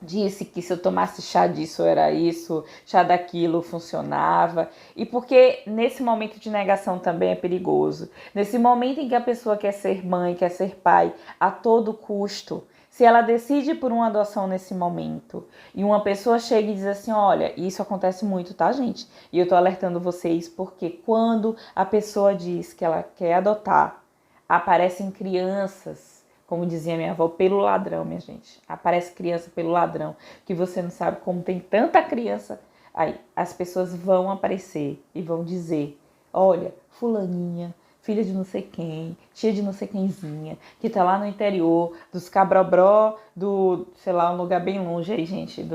disse que se eu tomasse chá disso era isso, chá daquilo funcionava. E porque nesse momento de negação também é perigoso. Nesse momento em que a pessoa quer ser mãe, quer ser pai a todo custo, se ela decide por uma adoção nesse momento e uma pessoa chega e diz assim, olha, isso acontece muito, tá, gente? E eu tô alertando vocês porque quando a pessoa diz que ela quer adotar, aparecem crianças, como dizia minha avó, pelo ladrão, minha gente. Aparece criança pelo ladrão, que você não sabe como tem tanta criança. Aí as pessoas vão aparecer e vão dizer, olha, fulaninha, filha de não sei quem, tia de não sei quemzinha, que tá lá no interior, dos Cabrobró, do, sei lá, um lugar bem longe aí, gente,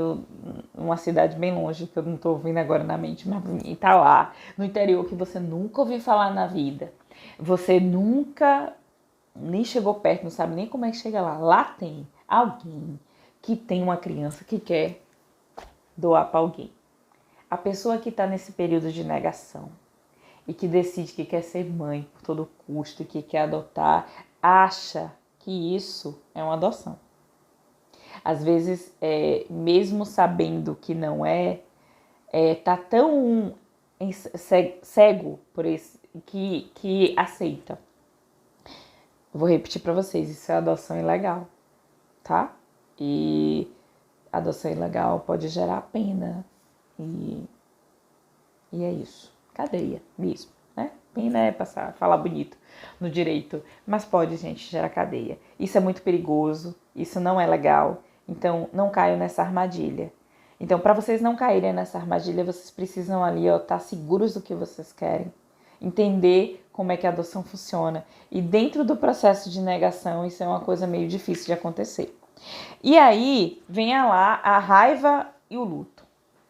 uma cidade bem longe, que eu não tô ouvindo agora na mente, mas tá lá, no interior, que você nunca ouviu falar na vida. Você nunca nem chegou perto, não sabe nem como é que chega lá. Lá tem alguém que tem uma criança que quer doar para alguém. A pessoa que está nesse período de negação e que decide que quer ser mãe por todo custo, que quer adotar, acha que isso é uma adoção. Às vezes, mesmo sabendo que não tá tão cego por isso que aceita. Vou repetir para vocês, isso é adoção ilegal, tá? E adoção ilegal pode gerar pena e é isso, cadeia mesmo, né? Pena é falar bonito no direito, mas pode, gente, gerar cadeia. Isso é muito perigoso, isso não é legal, então não caiam nessa armadilha. Então, para vocês não caírem nessa armadilha, vocês precisam ali, estar seguros do que vocês querem, entender como é que a adoção funciona. E dentro do processo de negação, isso é uma coisa meio difícil de acontecer. E aí, vem lá a raiva e o luto,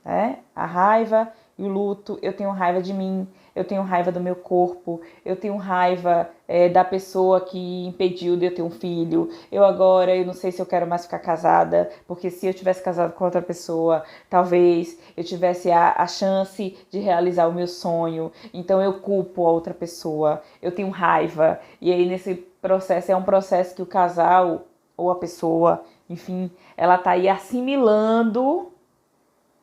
né? A raiva e o luto, eu tenho raiva de mim, eu tenho raiva do meu corpo, eu tenho raiva da pessoa que impediu de eu ter um filho, eu não sei se eu quero mais ficar casada, porque se eu tivesse casado com outra pessoa, talvez eu tivesse a chance de realizar o meu sonho, então eu culpo a outra pessoa, eu tenho raiva, e aí nesse processo, é um processo que o casal ou a pessoa, enfim, ela tá aí assimilando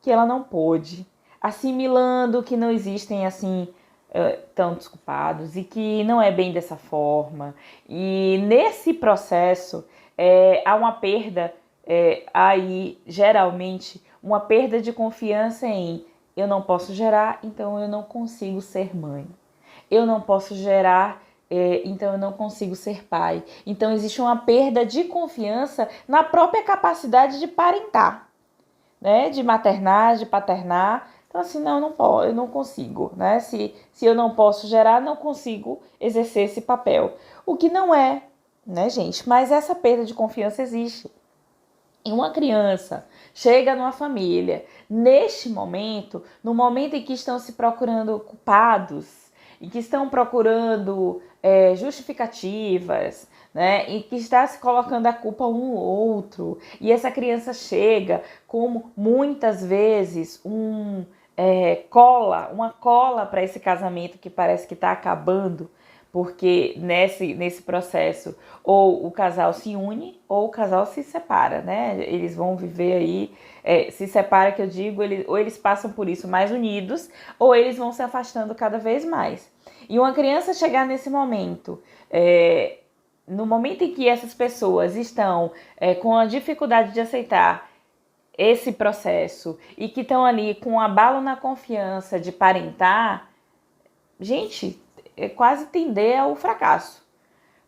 que ela não pôde, assimilando que não existem, assim, tantos culpados e que não é bem dessa forma. E nesse processo há uma perda, aí geralmente uma perda de confiança em eu não posso gerar, então eu não consigo ser mãe. Eu não posso gerar, então eu não consigo ser pai. Então existe uma perda de confiança na própria capacidade de parentar, né? De maternar, de paternar. Então, assim, não posso, eu não consigo, né? Se eu não posso gerar, não consigo exercer esse papel. O que não é, né, gente? Mas essa perda de confiança existe. E uma criança chega numa família, neste momento, no momento em que estão se procurando culpados, e que estão procurando justificativas, né? E que está se colocando a culpa um no outro. E essa criança chega como muitas vezes uma cola para esse casamento que parece que está acabando, Porque nesse processo, ou o casal se une, ou o casal se separa, né? Eles vão viver aí, se separa, que eu digo, ou eles passam por isso mais unidos, ou eles vão se afastando cada vez mais. E uma criança chegar nesse momento, no momento em que essas pessoas estão com a dificuldade de aceitar esse processo e que estão ali com um abalo na confiança de parentar, gente, quase tender ao fracasso.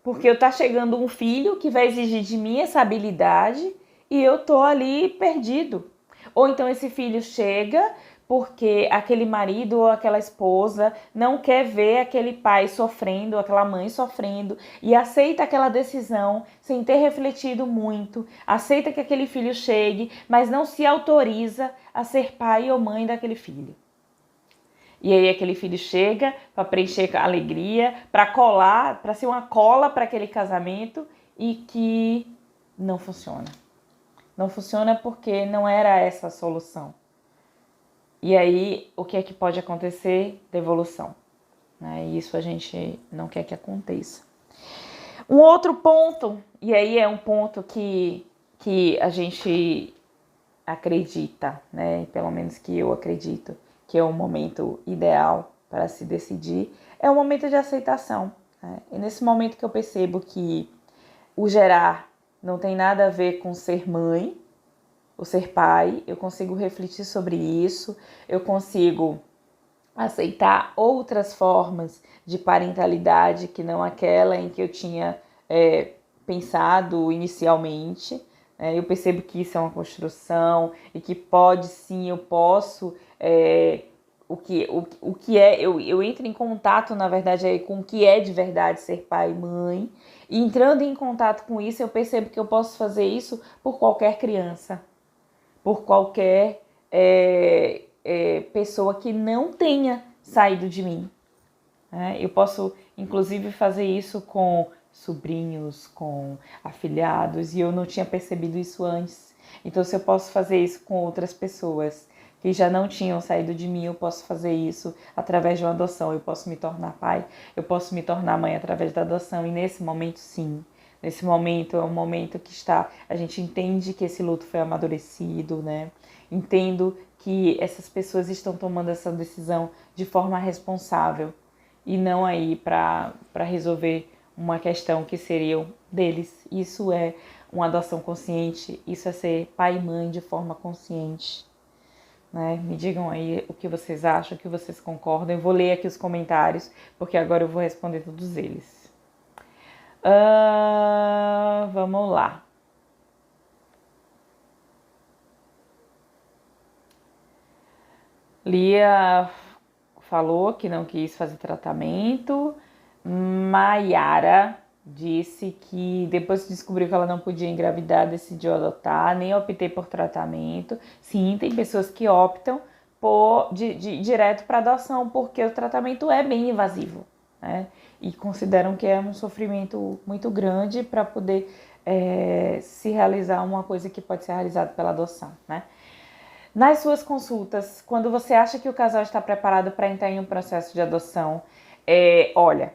Porque tá chegando um filho que vai exigir de mim essa habilidade e eu tô ali perdido. Ou então esse filho chega porque aquele marido ou aquela esposa não quer ver aquele pai sofrendo, aquela mãe sofrendo, e aceita aquela decisão sem ter refletido muito, aceita que aquele filho chegue, mas não se autoriza a ser pai ou mãe daquele filho. E aí aquele filho chega para preencher a alegria, para colar, para ser uma cola para aquele casamento e que não funciona. Não funciona porque não era essa a solução. E aí o que é que pode acontecer? Devolução. Né? E isso a gente não quer que aconteça. Um outro ponto, e aí é um ponto que a gente acredita, né? Pelo menos que eu acredito, que é o momento ideal para se decidir, é o momento de aceitação. Né? E nesse momento que eu percebo que o gerar não tem nada a ver com ser mãe ou ser pai, eu consigo refletir sobre isso, eu consigo aceitar outras formas de parentalidade que não aquela em que eu tinha pensado inicialmente. Eu percebo que isso é uma construção e que pode sim, eu posso, o que é, eu entro em contato, na verdade, com o que é de verdade ser pai e mãe, e entrando em contato com isso, eu percebo que eu posso fazer isso por qualquer criança, por qualquer pessoa que não tenha saído de mim. Eu posso, inclusive, fazer isso com sobrinhos, com afilhados, e eu não tinha percebido isso antes. Então, se eu posso fazer isso com outras pessoas que já não tinham saído de mim, eu posso fazer isso através de uma adoção. Eu posso me tornar pai, eu posso me tornar mãe através da adoção. E nesse momento, sim. Nesse momento é um momento que a gente entende que esse luto foi amadurecido, né? Entendo que essas pessoas estão tomando essa decisão de forma responsável e não aí para resolver uma questão que seria deles. Isso é uma adoção consciente, isso é ser pai e mãe de forma consciente. Né? Me digam aí o que vocês acham, o que vocês concordam. Eu vou ler aqui os comentários, porque agora eu vou responder todos eles. Vamos lá. Lia falou que não quis fazer tratamento. Maiara disse que depois que descobriu que ela não podia engravidar, decidiu adotar. Nem optei por tratamento. Sim, tem pessoas que optam direto para adoção, porque o tratamento é bem invasivo, né? E consideram que é um sofrimento muito grande para poder se realizar uma coisa que pode ser realizada pela adoção, né? Nas suas consultas, quando você acha que o casal está preparado para entrar em um processo de adoção, olha,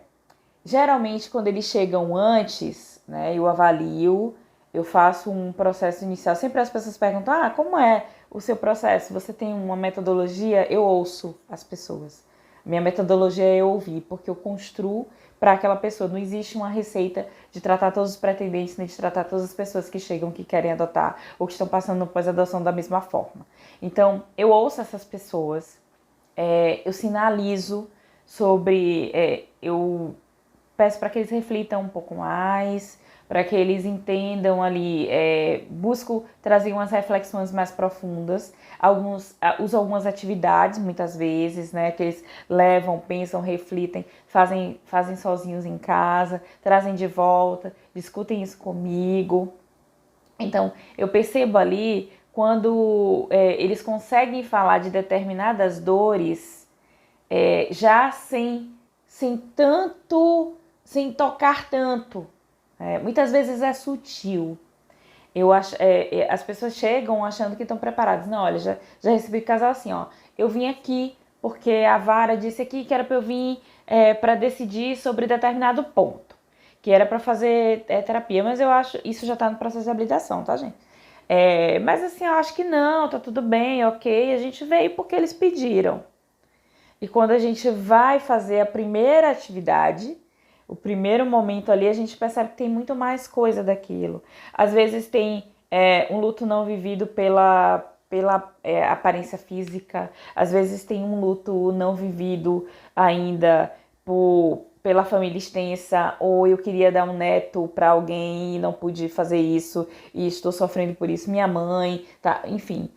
geralmente quando eles chegam antes, né, eu avalio, eu faço um processo inicial. Sempre as pessoas perguntam, como é o seu processo? Você tem uma metodologia? Eu ouço as pessoas. Minha metodologia é eu ouvir, porque eu construo para aquela pessoa. Não existe uma receita de tratar todos os pretendentes, nem de tratar todas as pessoas que chegam, que querem adotar ou que estão passando no pós-adoção da mesma forma. Então, eu ouço essas pessoas, eu sinalizo sobre... eu peço para que eles reflitam um pouco mais, para que eles entendam ali, busco trazer umas reflexões mais profundas, uso algumas atividades muitas vezes, né, que eles levam, pensam, refletem, fazem sozinhos em casa, trazem de volta, discutem isso comigo. Então, eu percebo ali quando eles conseguem falar de determinadas dores já sem tocar tanto. Muitas vezes é sutil. Eu acho, as pessoas chegam achando que estão preparadas. Não, olha, já recebi casal assim, ó. Eu vim aqui porque a vara disse aqui que era para eu vir para decidir sobre determinado ponto, que era para fazer terapia, mas eu acho, isso já tá no processo de habilitação, tá, gente? Mas assim, eu acho que não, tá tudo bem, ok, a gente veio porque eles pediram. E quando a gente vai fazer a primeira atividade, o primeiro momento ali, a gente percebe que tem muito mais coisa daquilo. Às vezes tem um luto não vivido pela aparência física, às vezes tem um luto não vivido ainda pela família extensa, ou eu queria dar um neto para alguém e não pude fazer isso e estou sofrendo por isso, minha mãe, tá? Enfim.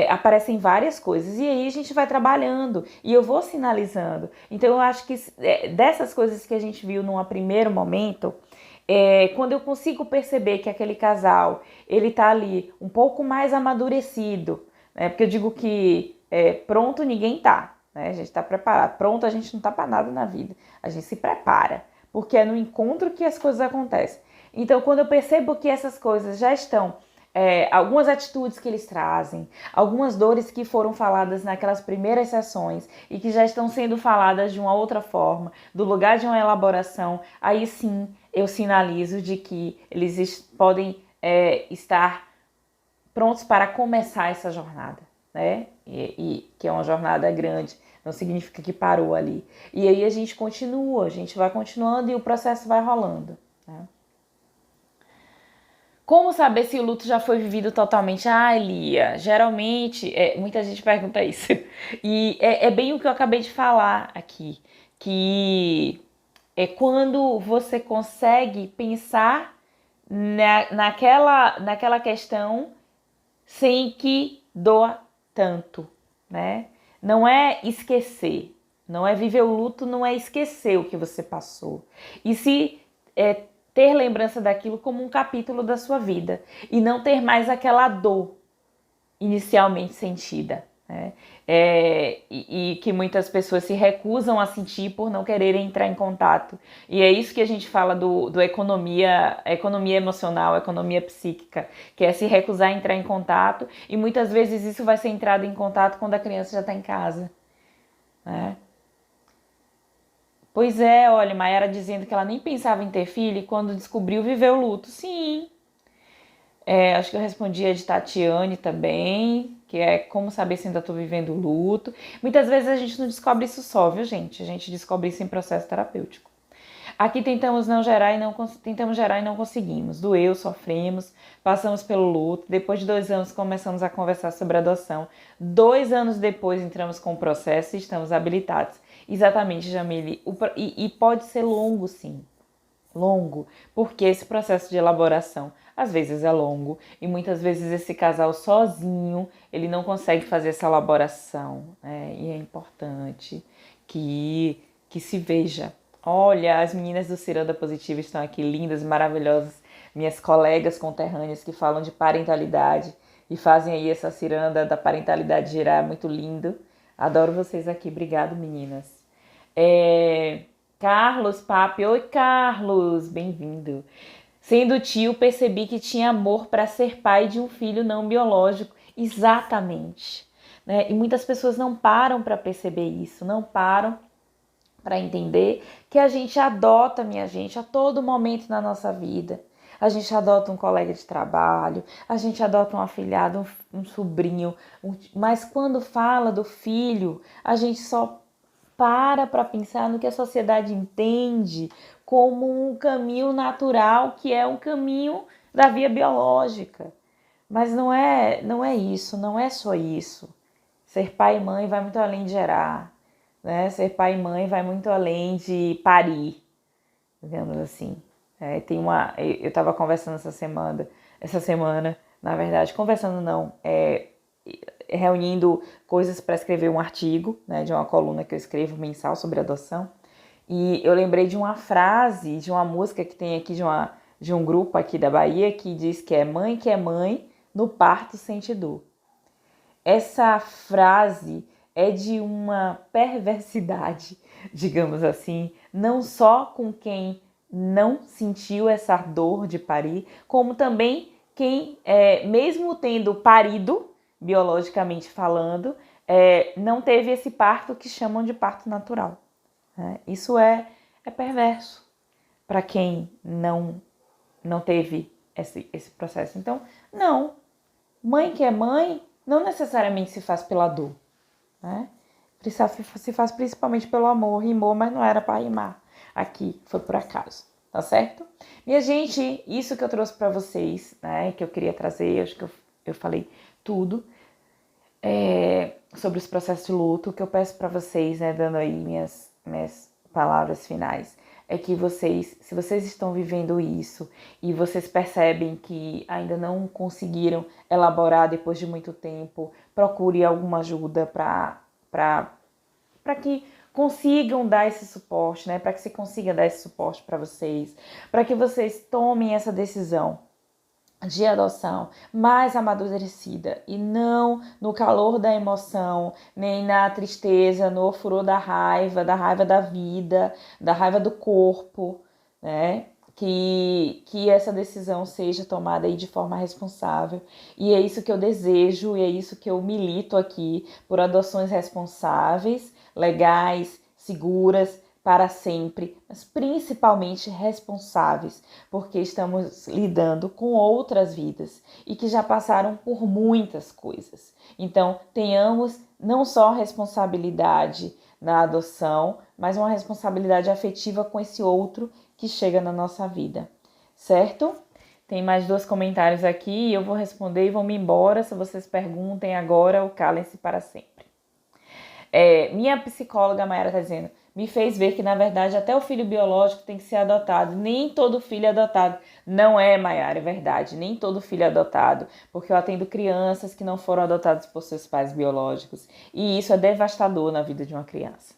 Aparecem várias coisas e aí a gente vai trabalhando e eu vou sinalizando. Então eu acho que dessas coisas que a gente viu num primeiro momento, quando eu consigo perceber que aquele casal ele tá ali um pouco mais amadurecido, né? Porque eu digo que pronto ninguém tá, né? A gente tá preparado. Pronto a gente não tá para nada na vida. A gente se prepara, porque é no encontro que as coisas acontecem. Então quando eu percebo que essas coisas já estão algumas atitudes que eles trazem, algumas dores que foram faladas naquelas primeiras sessões e que já estão sendo faladas de uma outra forma, do lugar de uma elaboração, aí sim eu sinalizo de que eles podem estar prontos para começar essa jornada, né? E que é uma jornada grande, não significa que parou ali. E aí a gente continua, a gente vai continuando e o processo vai rolando, né? Como saber se o luto já foi vivido totalmente? Ah, Elia, geralmente, muita gente pergunta isso. E é bem o que eu acabei de falar aqui, que é quando você consegue pensar naquela questão sem que doa tanto, né? Não é esquecer, não é viver o luto, não é esquecer o que você passou. E se ter lembrança daquilo como um capítulo da sua vida e não ter mais aquela dor inicialmente sentida, né? E que muitas pessoas se recusam a sentir por não quererem entrar em contato. E é isso que a gente fala do economia emocional, economia psíquica, que é se recusar a entrar em contato, e muitas vezes isso vai ser entrado em contato quando a criança já está em casa, né? Pois é, olha, Mayara dizendo que ela nem pensava em ter filho e quando descobriu viveu o luto. Sim, acho que eu respondi a de Tatiane também, que é como saber se ainda estou vivendo o luto. Muitas vezes a gente não descobre isso só, viu, gente? A gente descobre isso em processo terapêutico. Aqui tentamos gerar e não conseguimos. Doeu, sofremos, passamos pelo luto. Depois de 2 anos começamos a conversar sobre adoção. 2 anos depois entramos com o processo e estamos habilitados. Exatamente, Jamile. E pode ser longo, sim. Longo, porque esse processo de elaboração às vezes é longo e muitas vezes esse casal sozinho ele não consegue fazer essa elaboração, né? E é importante que se veja. Olha, as meninas do Ciranda Positiva estão aqui lindas, maravilhosas, minhas colegas conterrâneas que falam de parentalidade e fazem aí essa ciranda da parentalidade girar, muito lindo. Adoro vocês aqui, obrigado meninas. Carlos Papi, oi Carlos, bem-vindo. Sendo tio, percebi que tinha amor para ser pai de um filho não biológico. Exatamente, né? E muitas pessoas não param para perceber isso, não param para entender que a gente adota, minha gente, a todo momento na nossa vida. A gente adota um colega de trabalho, a gente adota um afilhado, um sobrinho, mas quando fala do filho, a gente só para pensar no que a sociedade entende como um caminho natural, que é um caminho da via biológica. Mas não é isso, não é só isso. Ser pai e mãe vai muito além de gerar, né? Ser pai e mãe vai muito além de parir, digamos assim. Eu estava conversando essa semana, na verdade, conversando não, reunindo coisas para escrever um artigo, né, de uma coluna que eu escrevo mensal sobre adoção. E eu lembrei de uma frase, de uma música que tem aqui de um grupo aqui da Bahia que diz que é mãe, no parto sente dor. Essa frase é de uma perversidade, digamos assim, não só com quem não sentiu essa dor de parir, como também quem, mesmo tendo parido, biologicamente falando, não teve esse parto que chamam de parto natural. Né? Isso é perverso para quem não teve esse processo. Então, não. Mãe que é mãe não necessariamente se faz pela dor. Né? Se faz principalmente pelo amor. Rimou, mas não era para rimar. Aqui foi por acaso. Tá certo? Minha gente, isso que eu trouxe para vocês, né? Que eu queria trazer, acho que eu falei tudo sobre os processos de luto. O que eu peço para vocês, né? Dando aí minhas palavras finais, é que vocês, se vocês estão vivendo isso e vocês percebem que ainda não conseguiram elaborar depois de muito tempo, procure alguma ajuda para que consigam dar esse suporte, né? Para que você consiga dar esse suporte para vocês, para que vocês tomem essa decisão de adoção mais amadurecida e não no calor da emoção, nem na tristeza, no furor da raiva da vida, da raiva do corpo, né? Que essa decisão seja tomada aí de forma responsável. E é isso que eu desejo, e é isso que eu milito aqui, por adoções responsáveis, legais, seguras, para sempre, mas principalmente responsáveis, porque estamos lidando com outras vidas e que já passaram por muitas coisas. Então, tenhamos não só responsabilidade na adoção, mas uma responsabilidade afetiva com esse outro que chega na nossa vida, certo? Tem mais 2 comentários aqui e eu vou responder e vou me embora. Se vocês perguntem agora ou calem-se para sempre. Minha psicóloga Mayara está dizendo, me fez ver que, na verdade, até o filho biológico tem que ser adotado. Nem todo filho é adotado. Não é, Mayara, é verdade. Nem todo filho é adotado. Porque eu atendo crianças que não foram adotadas por seus pais biológicos. E isso é devastador na vida de uma criança.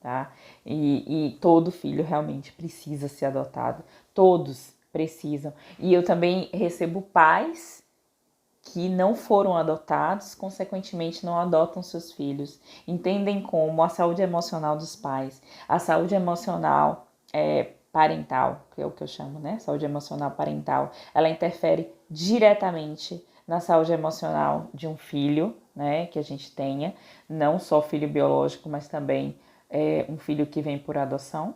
Tá? E todo filho realmente precisa ser adotado. Todos precisam. E eu também recebo pais que não foram adotados, consequentemente não adotam seus filhos. Entendem como a saúde emocional dos pais, a saúde emocional parental, que é o que eu chamo, né? Saúde emocional parental, ela interfere diretamente na saúde emocional de um filho, né? Que a gente tenha, não só filho biológico, mas também um filho que vem por adoção.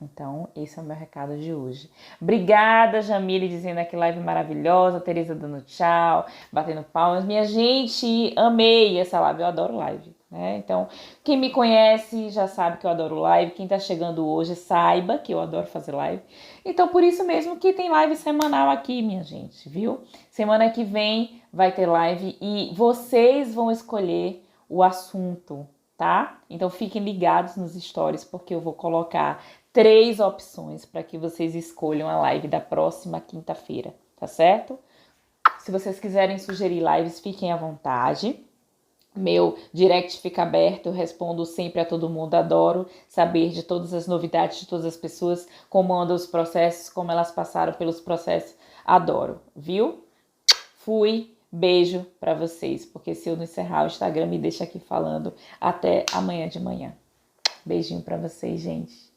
Então, esse é o meu recado de hoje. Obrigada, Jamile, dizendo aqui live maravilhosa. Tereza dando tchau, batendo palmas. Minha gente, amei essa live. Eu adoro live, né? Então, quem me conhece já sabe que eu adoro live. Quem tá chegando hoje, saiba que eu adoro fazer live. Então, por isso mesmo que tem live semanal aqui, minha gente, viu? Semana que vem vai ter live e vocês vão escolher o assunto, tá? Então, fiquem ligados nos stories, porque eu vou colocar 3 opções para que vocês escolham a live da próxima quinta-feira, tá certo? Se vocês quiserem sugerir lives, fiquem à vontade. Meu direct fica aberto, eu respondo sempre a todo mundo, adoro saber de todas as novidades de todas as pessoas, como andam os processos, como elas passaram pelos processos, adoro, viu? Fui, beijo para vocês, porque se eu não encerrar o Instagram me deixa aqui falando até amanhã de manhã. Beijinho para vocês, gente.